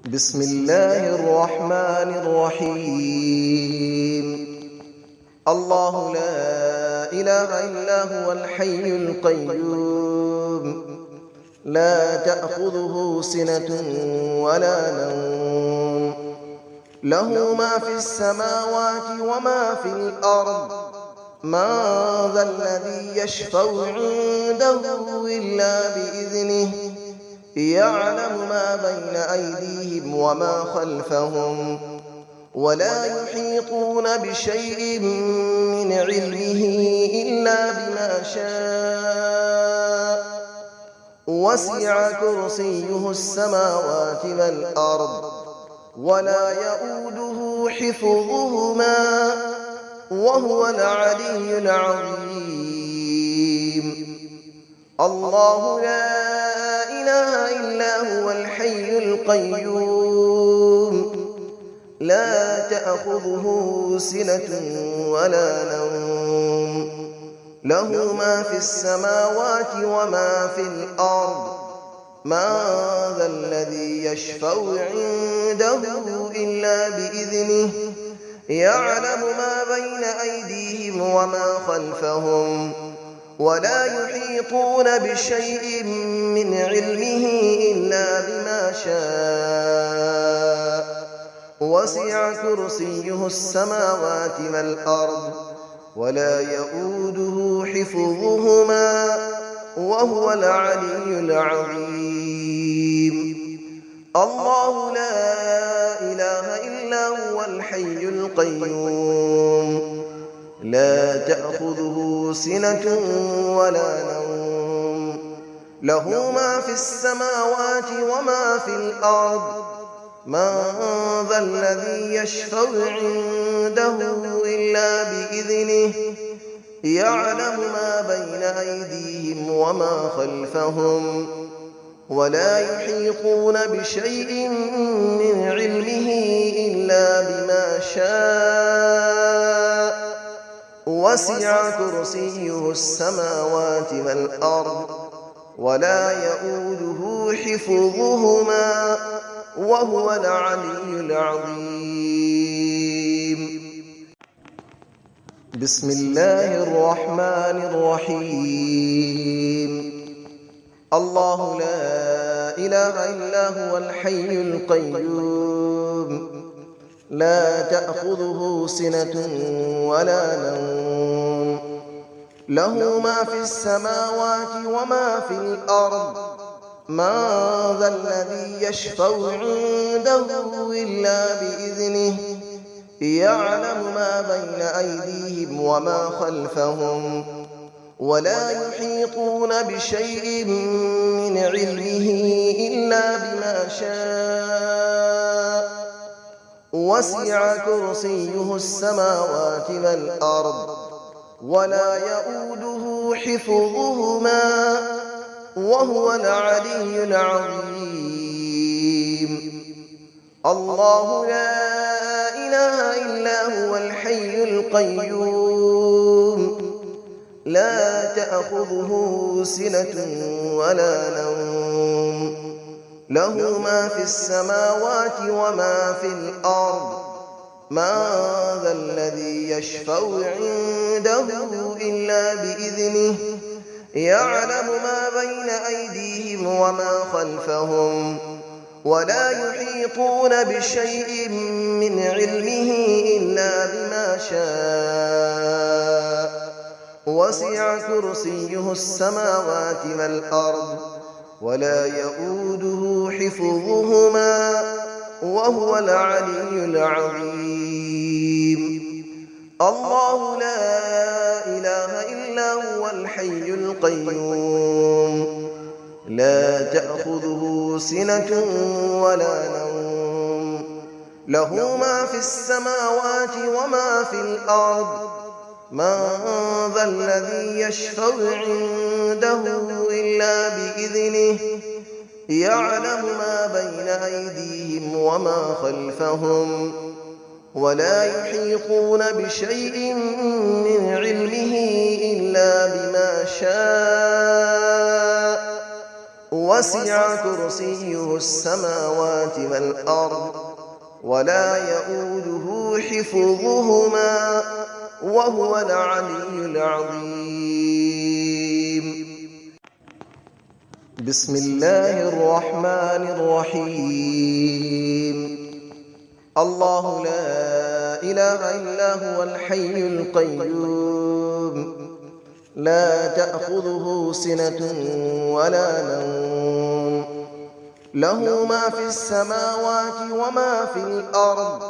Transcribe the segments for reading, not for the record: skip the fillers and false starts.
بسم الله الرحمن الرحيم. الله لا إله إلا هو الحي القيوم، لا تأخذه سنة ولا نوم، له ما في السماوات وما في الأرض. من ذا الذي يشفع عنده إلا بإذنه، يعلم ما بين أيديهم وما خلفهم، ولا يحيطون بشيء من علمه إلا بما شاء. وسع كرسيه السماوات والأرض، ولا يؤوده حفظهما، وهو العلي العظيم. الله لا إله إلا هو الحي القيوم، لا تأخذه سنة ولا نوم، له ما في السماوات وما في الأرض. من ذا الذي يشفع عنده إلا بإذنه، يعلم ما بين أيديهم وما خلفهم، ولا يحيطون بشيء من علمه إلا بما شاء. وسع كرسيه السماوات والأرض، ولا يؤوده حفظهما، وهو العلي العظيم. الله لا إله إلا هو الحي القيوم، لا تأخذه سنة ولا نوم، له ما في السماوات وما في الأرض. من ذا الذي يشفع عنده إلا بإذنه، يعلم ما بين أيديهم وما خلفهم، ولا يحيطون بشيء من علمه إلا بما شاء. وسع كرسيه السماوات والأرض، ولا يؤوده حفظهما، وهو العلي العظيم. بسم الله الرحمن الرحيم. الله لا إله إلا هو الحي القيوم، لا تأخذه سنة ولا نوم، له ما في السماوات وما في الأرض. من ذا الذي يشفع عنده إلا بإذنه، يعلم ما بين أيديهم وما خلفهم، ولا يحيطون بشيء من علمه إلا بما شاء. وسع كرسيه السماوات والأرض، ولا يؤوده حفظهما، وهو العلي العظيم. الله لا إله إلا هو الحي القيوم، لا تأخذه سنة ولا نوم، له ما في السماوات وما في الأرض. من ذا الذي يشفع عنده إلا بإذنه، يعلم ما بين أيديهم وما خلفهم، ولا يحيطون بشيء من علمه إلا بما شاء. وسع كرسيه السماوات والأرض، ولا يؤوده حفظهما، وهو العلي العظيم. الله لا إله إلا هو الحي القيوم، لا تأخذه سنة ولا نوم، له ما في السماوات وما في الأرض. من ذا الذي يشفع عنده إلا بإذنه، يعلم ما بين أيديهم وما خلفهم، ولا يحيطون بشيء من علمه إلا بما شاء. وسع كرسيه السماوات والأرض ولا يؤوده حفظهما وهو العلي العظيم. بسم الله الرحمن الرحيم. الله لا إله إلا هو الحي القيوم لا تأخذه سنة ولا نوم له ما في السماوات وما في الأرض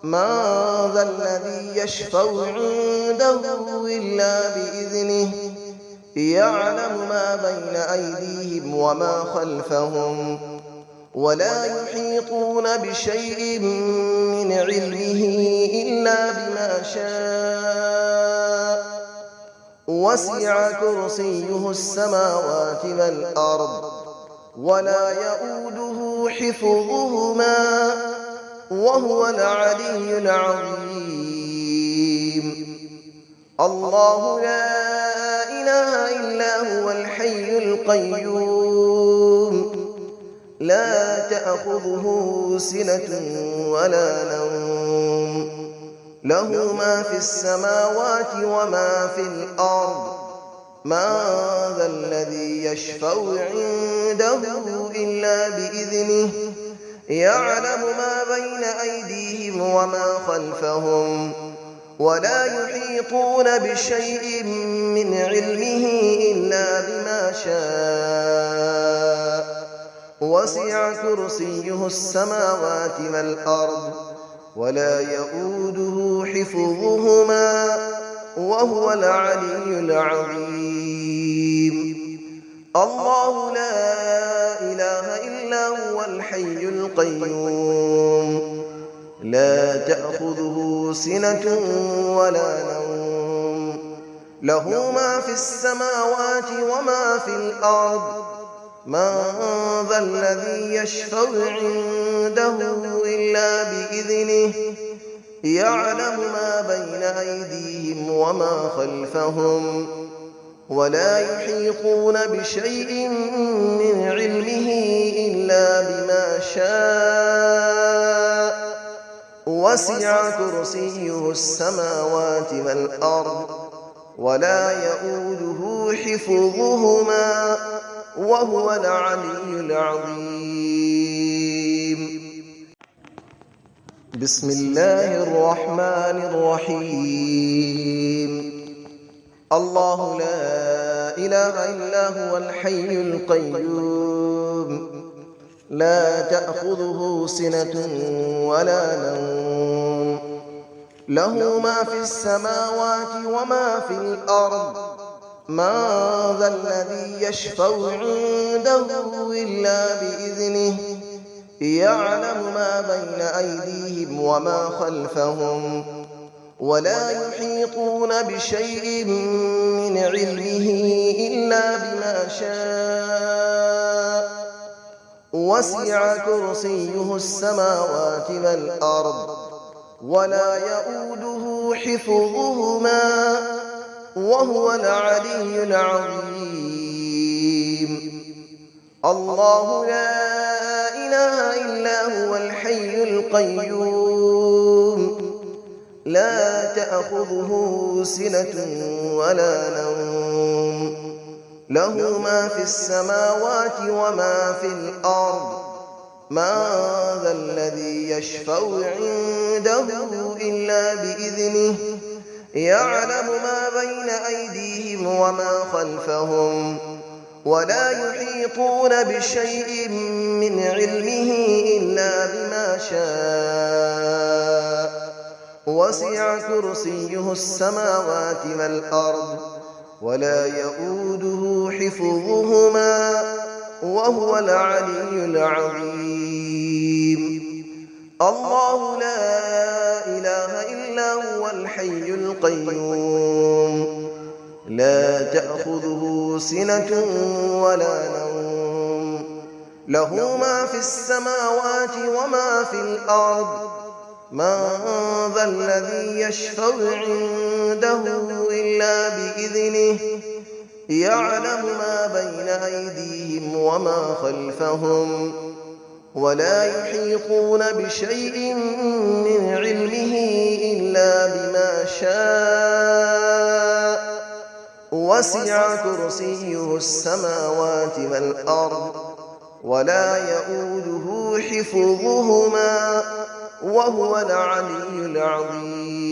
من ذا الذي يشفع عنده إلا بإذنه يعلم ما بين أيديهم وما خلفهم ولا يحيطون بشيء من علمه إلا بما شاء وسع كرسيه السماوات والأرض ولا يؤوده حفظهما وهو العلي العظيم. الله لا إله إلا هو الحي القيوم لا تأخذه سنة ولا نوم له ما في السماوات وما في الأرض من ذا الذي يشفع عنده إلا بإذنه يعلم ما بين أيديهم وما خلفهم ولا يحيطون بشيء من علمه إلا بما شاء وسع كرسيه السماوات والأرض ولا يؤوده حفظهما وهو العلي العظيم. الله لا إله إلا هو الحي القيوم لا تأخذه سنة ولا نوم له ما في السماوات وما في الأرض من ذا الذي يشفع عنده إلا بإذنه يعلم ما بين أيديهم وما خلفهم ولا يحيطون بشيء من علمه إلا بما شاء وسع كرسيه السماوات والأرض ولا يؤوده حفظهما وهو العلي العظيم. بسم الله الرحمن الرحيم. الله لا إله إلا هو الحي القيوم لا تأخذه سنة ولا نوم له ما في السماوات وما في الأرض من ذا الذي يشفع عنده إلا بإذنه يعلم ما بين أيديهم وما خلفهم ولا يحيطون بشيء من علمه إلا بما شاء وسع كرسيه السماوات والأرض ولا يؤوده حفظهما وهو العلي العظيم. الله لا إله إلا هو الحي القيوم لا تأخذه سنة ولا نوم له ما في السماوات وما في الأرض من ذا الذي يشفع عنده إلا بإذنه يعلم ما بين أيديهم وما خلفهم ولا يحيطون بشيء من علمه إلا بما شاء وسع كرسيه السماوات والأرض ولا يؤوده حفظهما وهو العلي العظيم. الله لا إله إلا هو الحي القيوم لا تأخذه سنة ولا نوم له ما في السماوات وما في الأرض من ذا الذي يشفع عنده إلا بإذنه يعلم ما بين أيديهم وما خلفهم ولا يحيطون بشيء من علمه إلا بما شاء وسع كرسيه السماوات والأرض ولا يئوده حفظهما وهو العلي العظيم